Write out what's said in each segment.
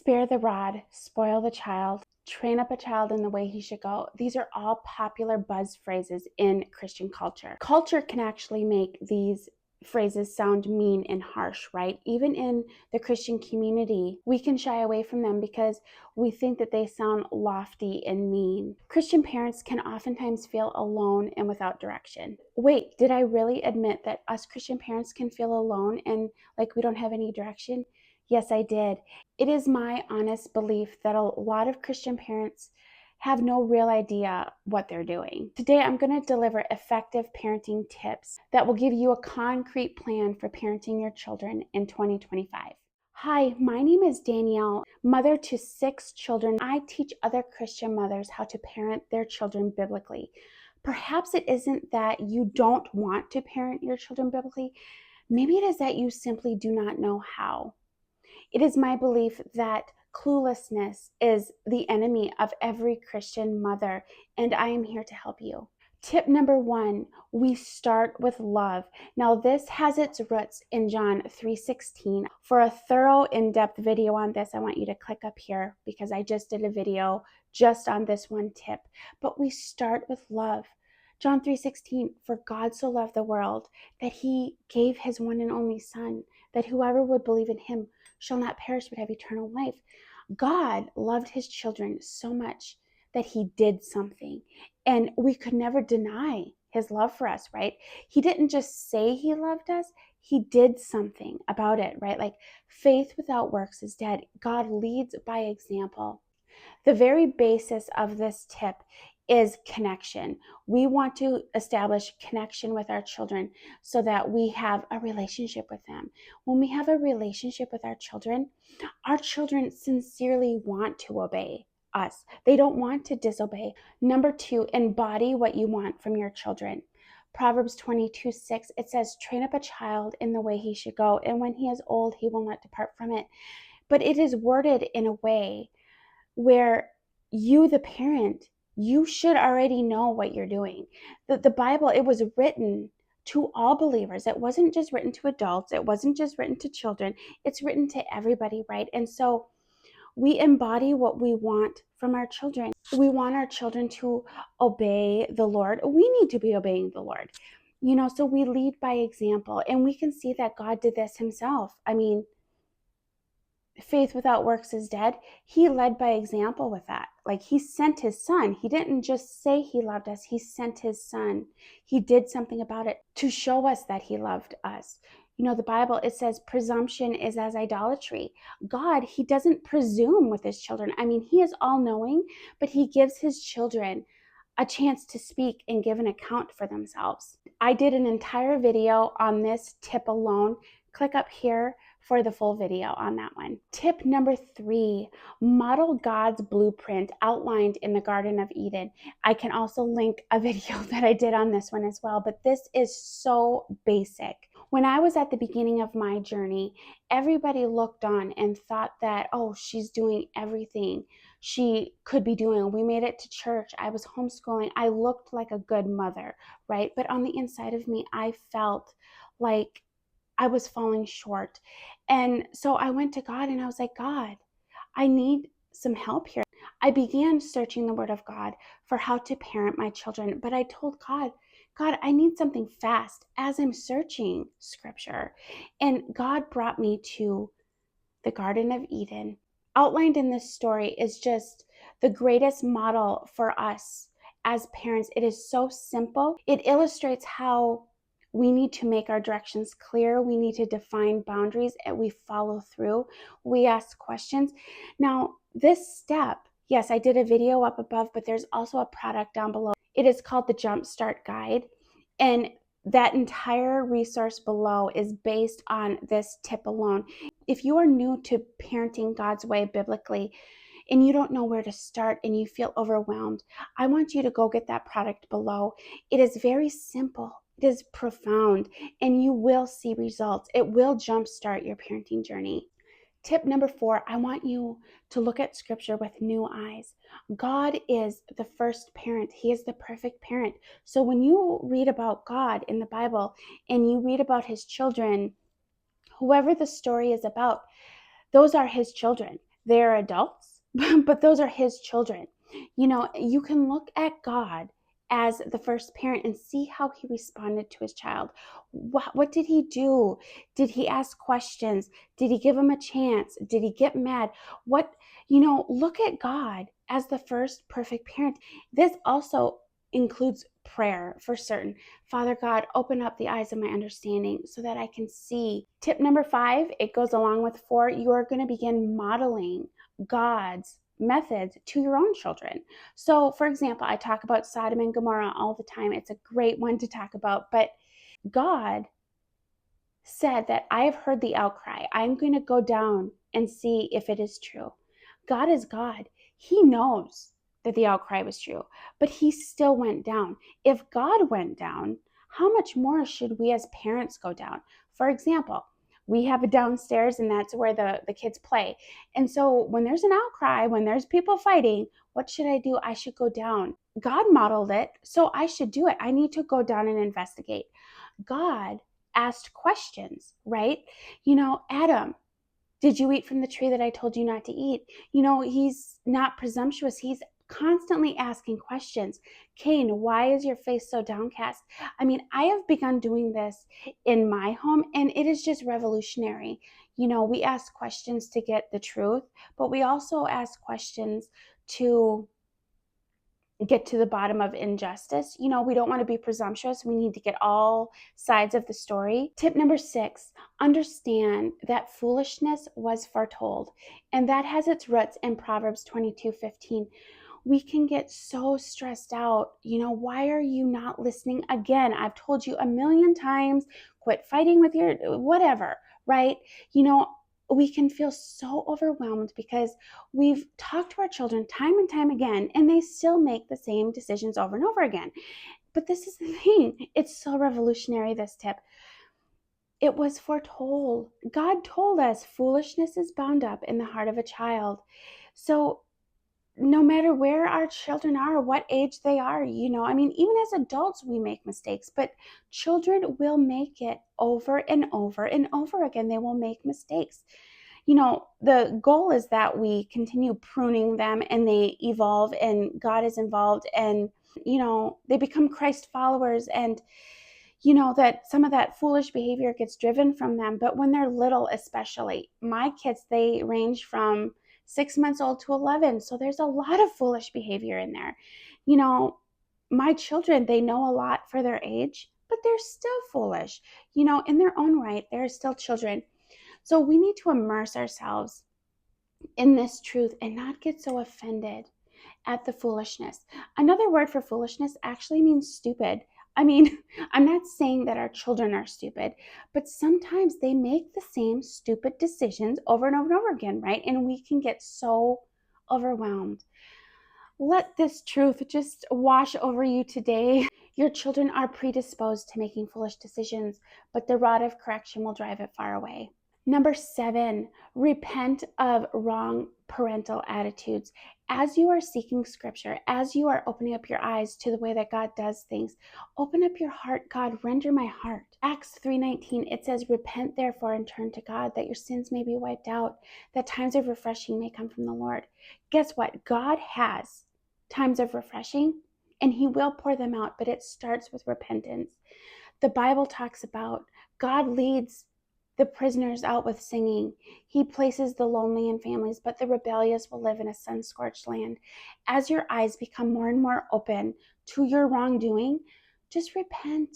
Spare the rod, spoil the child, train up a child in the way he should go. These are all popular buzz phrases in Christian culture. Culture can actually make these phrases sound mean and harsh, right? Even in the Christian community, we can shy away from them because we think that they sound lofty and mean. Christian parents can oftentimes feel alone and without direction. Wait, did I really admit that us Christian parents can feel alone and like we don't have any direction? Yes, I did. It is my honest belief that a lot of Christian parents have no real idea what they're doing. Today, I'm going to deliver effective parenting tips that will give you a concrete plan for parenting your children in 2025. Hi, my name is Danielle, mother to 6 children. I teach other Christian mothers how to parent their children biblically. Perhaps it isn't that you don't want to parent your children biblically. Maybe it is that you simply do not know how. It is my belief that cluelessness is the enemy of every Christian mother, and I am here to help you. Tip number 1, we start with love. Now, this has its roots in John 3:16. For a thorough, in-depth video on this, I want you to click up here because I just did a video just on this one tip. But we start with love. John 3:16, for God so loved the world that he gave his one and only Son, that whoever would believe in him shall not perish but have eternal life. God loved his children so much that he did something, and we could never deny his love for us, right? He didn't just say he loved us, he did something about it, right? Like faith without works is dead. God leads by example. The very basis of this tip is connection. We want to establish connection with our children so that we have a relationship with them. When we have a relationship with our children sincerely want to obey us. They don't want to disobey. Number 2, embody what you want from your children. Proverbs 22:6, it says, train up a child in the way he should go, and when he is old, he will not depart from it. But it is worded in a way where you, the parent, you should already know what you're doing. The Bible, it was written to all believers. It wasn't just written to adults. It wasn't just written to children. It's written to everybody, right? And so we embody what we want from our children. We want our children to obey the Lord. We need to be obeying the Lord. So we lead by example, and we can see that God did this himself. I mean, faith without works is dead. He led by example with that. Like he sent his Son. He didn't just say he loved us. He sent his Son. He did something about it to show us that he loved us. The Bible, it says presumption is as idolatry. God, he doesn't presume with his children. I mean, he is all knowing, but he gives his children a chance to speak and give an account for themselves. I did an entire video on this tip alone. Click up here for the full video on that one. Tip number 3, model God's blueprint outlined in the Garden of Eden. I can also link a video that I did on this one as well, but this is so basic. When I was at the beginning of my journey, everybody looked on and thought that, oh, she's doing everything she could be doing. We made it to church. I was homeschooling. I looked like a good mother, right? But on the inside of me, I felt like I was falling short. And so I went to God and I was like, God, I need some help here. I began searching the Word of God for how to parent my children, but I told God, I need something fast as I'm searching Scripture. And God brought me to the Garden of Eden. Outlined in this story is just the greatest model for us as parents. It is so simple. It illustrates how we need to make our directions clear. We need to define boundaries and we follow through. We ask questions. Now, this step, yes, I did a video up above, but there's also a product down below. It is called the Jumpstart Guide. And that entire resource below is based on this tip alone. If you are new to parenting God's way biblically, and you don't know where to start and you feel overwhelmed, I want you to go get that product below. It is very simple. It is profound, and you will see results. It will jumpstart your parenting journey. Tip number 4, I want you to look at Scripture with new eyes. God is the first parent. He is the perfect parent. So when you read about God in the Bible and you read about his children, whoever the story is about, those are his children. They're adults, but those are his children. You can look at God as the first parent and see how he responded to his child. What did he do? Did he ask questions? Did he give him a chance? Did he get mad? Look at God as the first perfect parent. This also includes prayer for certain. Father God, open up the eyes of my understanding so that I can see. Tip number 5, it goes along with 4. You are going to begin modeling God's methods to your own children. So, for example, I talk about Sodom and Gomorrah all the time. It's a great one to talk about, but God said that I have heard the outcry. I'm going to go down and see if it is true. God is God. He knows that the outcry was true, but he still went down. If God went down, how much more should we as parents go down? For example, we have a downstairs and that's where the kids play. And so when there's an outcry, when there's people fighting, what should I do? I should go down. God modeled it, so I should do it. I need to go down and investigate. God asked questions, right? Adam, did you eat from the tree that I told you not to eat? He's not presumptuous. He's constantly asking questions. Cain, why is your face so downcast? I have begun doing this in my home, and it is just revolutionary. We ask questions to get the truth, but we also ask questions to get to the bottom of injustice. We don't want to be presumptuous. We need to get all sides of the story. Tip number 6, understand that foolishness was foretold, and that has its roots in Proverbs 22:15. We can get so stressed out. Why are you not listening? Again, I've told you a million times, quit fighting with your whatever, right? We can feel so overwhelmed because we've talked to our children time and time again, and they still make the same decisions over and over again. But this is the thing. It's so revolutionary, this tip. It was foretold. God told us foolishness is bound up in the heart of a child. So no matter where our children are, what age they are, even as adults, we make mistakes, but children will make it over and over and over again. They will make mistakes. The goal is that we continue pruning them and they evolve and God is involved and, they become Christ followers and, that some of that foolish behavior gets driven from them. But when they're little, especially, my kids, they range from 6 months old to 11. So there's a lot of foolish behavior in there. My children, they know a lot for their age, but they're still foolish. In their own right, they're still children. So we need to immerse ourselves in this truth and not get so offended at the foolishness. Another word for foolishness actually means stupid. I'm not saying that our children are stupid, but sometimes they make the same stupid decisions over and over and over again, right? And we can get so overwhelmed. Let this truth just wash over you today. Your children are predisposed to making foolish decisions, but the rod of correction will drive it far away. Number 7, repent of wrong parental attitudes. As you are seeking scripture, as you are opening up your eyes to the way that God does things, open up your heart. God, render my heart. Acts 3:19, it says, repent therefore and turn to God, that your sins may be wiped out, that times of refreshing may come from the Lord. Guess what? God has times of refreshing and he will pour them out, but it starts with repentance. The Bible talks about God leads the prisoners out with singing. He places the lonely in families, but the rebellious will live in a sun-scorched land. As your eyes become more and more open to your wrongdoing, just repent.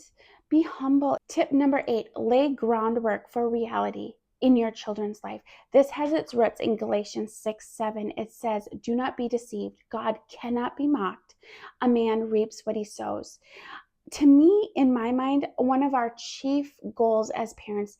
Be humble. Tip number 8, lay groundwork for reality in your children's life. This has its roots in Galatians 6:7. It says, do not be deceived. God cannot be mocked. A man reaps what he sows. To me, in my mind, one of our chief goals as parents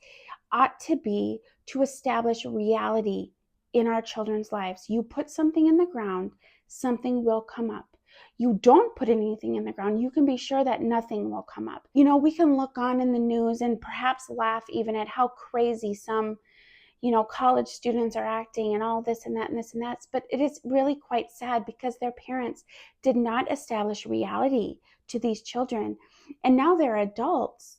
ought to be to establish reality in our children's lives. You put something in the ground, something will come up. You don't put anything in the ground, you can be sure that nothing will come up. We can look on in the news and perhaps laugh even at how crazy some college students are acting and all this and that and this and that. But it is really quite sad because their parents did not establish reality to these children. And now they're adults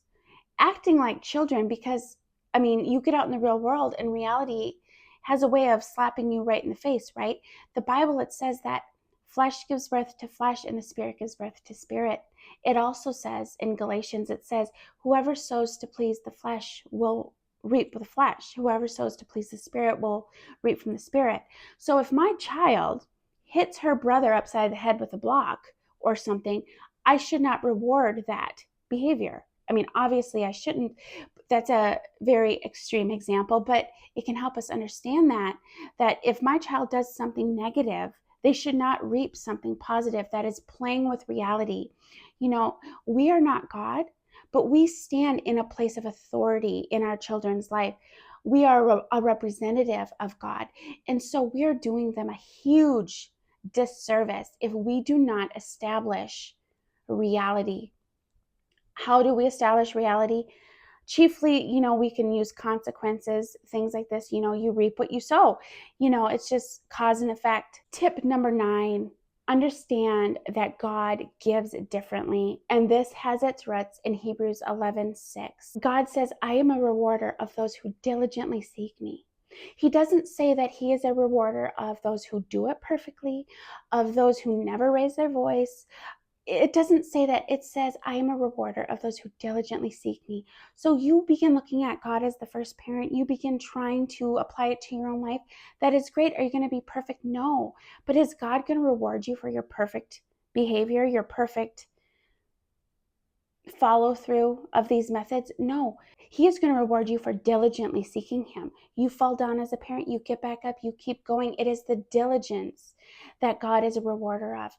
acting like children because, you get out in the real world and reality has a way of slapping you right in the face, right? The Bible, it says that flesh gives birth to flesh and the spirit gives birth to spirit. It also says in Galatians, it says, whoever sows to please the flesh will reap the flesh. Whoever sows to please the spirit will reap from the spirit. So if my child hits her brother upside the head with a block or something, I should not reward that behavior. I mean, obviously I shouldn't. That's a very extreme example, but it can help us understand that if my child does something negative, they should not reap something positive that is playing with reality. You know, we are not God, but we stand in a place of authority in our children's life. We are a representative of God. And so we are doing them a huge disservice if we do not establish reality. How do we establish reality? Chiefly, we can use consequences, things like this. You reap what you sow. It's just cause and effect. Tip number 9, understand that God gives differently. And this has its roots in Hebrews 11:6. God says, I am a rewarder of those who diligently seek me. He doesn't say that he is a rewarder of those who do it perfectly, of those who never raise their voice. It doesn't say that. It says, I am a rewarder of those who diligently seek me. So you begin looking at God as the first parent. You begin trying to apply it to your own life. That is great. Are you going to be perfect? No. But is God going to reward you for your perfect behavior, your perfect follow through of these methods? No. He is going to reward you for diligently seeking him. You fall down as a parent, you get back up, you keep going. It is the diligence that God is a rewarder of.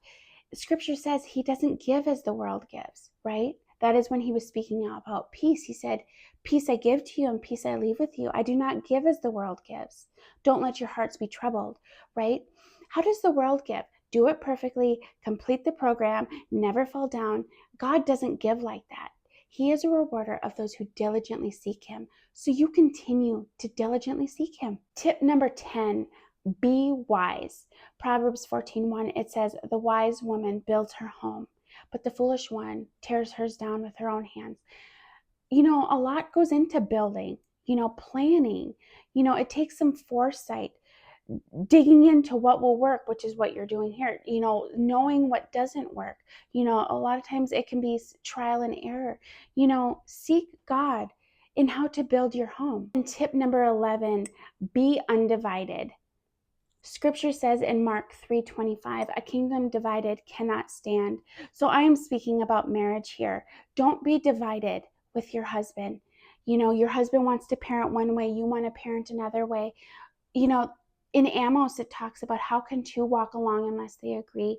Scripture says he doesn't give as the world gives, right? That is when he was speaking about peace. He said, peace I give to you and peace I leave with you. I do not give as the world gives. Don't let your hearts be troubled, right? How does the world give? Do it perfectly, complete the program, never fall down. God doesn't give like that. He is a rewarder of those who diligently seek him. So you continue to diligently seek him. Tip number 10, be wise. Proverbs 14:1, it says, the wise woman builds her home, but the foolish one tears hers down with her own hands. A lot goes into building, planning. It takes some foresight, digging into what will work, which is what you're doing here, knowing what doesn't work. A lot of times it can be trial and error. Seek God in how to build your home. And tip number 11, be undivided. Scripture says in Mark 3:25, a kingdom divided cannot stand. So I am speaking about marriage here. Don't be divided with your husband. Your husband wants to parent one way, you want to parent another way. In Amos, it talks about how can two walk along unless they agree.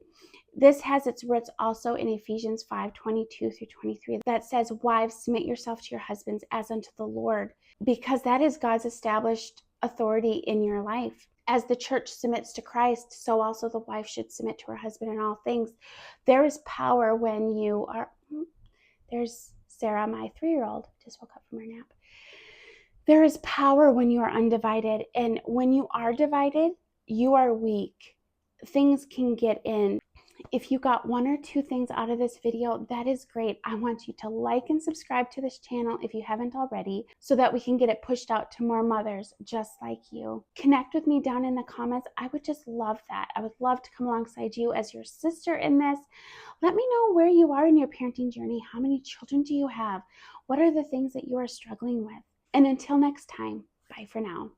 This has its roots also in Ephesians 5:22-23 that says, wives, submit yourself to your husbands as unto the Lord, because that is God's established authority in your life. As the church submits to Christ, so also the wife should submit to her husband in all things. There is power when you are, there's Sarah, my 3-year-old, just woke up from her nap. There is power when you are undivided. And when you are divided, you are weak. Things can get in. If you got 1 or 2 things out of this video, that is great. I want you to like and subscribe to this channel if you haven't already, so that we can get it pushed out to more mothers just like you. Connect with me down in the comments. I would just love that. I would love to come alongside you as your sister in this. Let me know where you are in your parenting journey. How many children do you have? What are the things that you are struggling with? And until next time, bye for now.